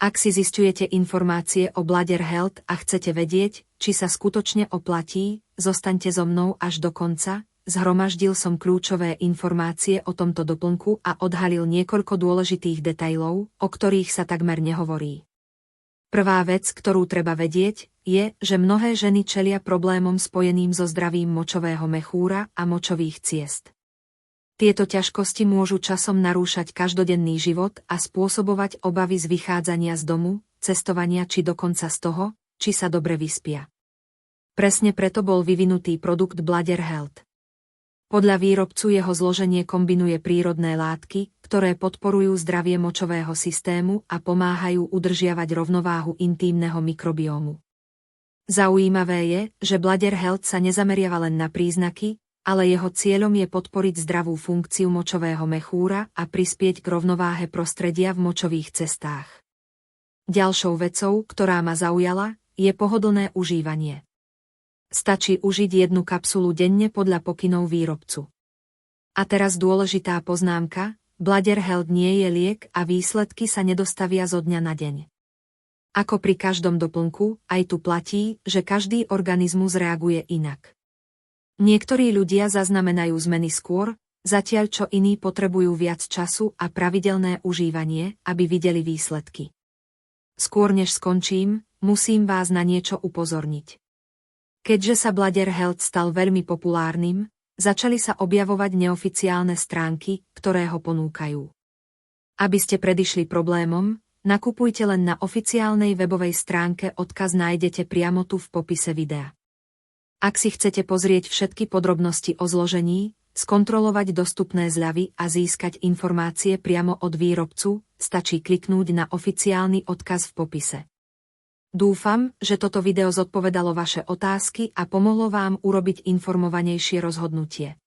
Ak si zisťujete informácie o Bladder Health a chcete vedieť, či sa skutočne oplatí, zostaňte so mnou až do konca. Zhromaždil som kľúčové informácie o tomto doplnku a odhalil niekoľko dôležitých detailov, o ktorých sa takmer nehovorí. Prvá vec, ktorú treba vedieť, je, že mnohé ženy čelia problémom spojeným so zdravím močového mechúra a močových ciest. Tieto ťažkosti môžu časom narúšať každodenný život a spôsobovať obavy z vychádzania z domu, cestovania či dokonca z toho, či sa dobre vyspia. Presne preto bol vyvinutý produkt Bladder Health. Podľa výrobcu jeho zloženie kombinuje prírodné látky, ktoré podporujú zdravie močového systému a pomáhajú udržiavať rovnováhu intímneho mikrobiómu. Zaujímavé je, že Bladder Health sa nezameriava len na príznaky, ale jeho cieľom je podporiť zdravú funkciu močového mechúra a prispieť k rovnováhe prostredia v močových cestách. Ďalšou vecou, ktorá ma zaujala, je pohodlné užívanie. Stačí užiť jednu kapsulu denne podľa pokynov výrobcu. A teraz dôležitá poznámka, Bladder Health nie je liek a výsledky sa nedostavia zo dňa na deň. Ako pri každom doplnku, aj tu platí, že každý organizmus reaguje inak. Niektorí ľudia zaznamenajú zmeny skôr, zatiaľ čo iní potrebujú viac času a pravidelné užívanie, aby videli výsledky. Skôr než skončím, musím vás na niečo upozorniť. Keďže sa Bladder Health stal veľmi populárnym, začali sa objavovať neoficiálne stránky, ktoré ho ponúkajú. Aby ste predišli problémom, nakupujte len na oficiálnej webovej stránke, odkaz nájdete priamo tu v popise videa. Ak si chcete pozrieť všetky podrobnosti o zložení, skontrolovať dostupné zľavy a získať informácie priamo od výrobcu, stačí kliknúť na oficiálny odkaz v popise. Dúfam, že toto video zodpovedalo vaše otázky a pomohlo vám urobiť informovanejšie rozhodnutie.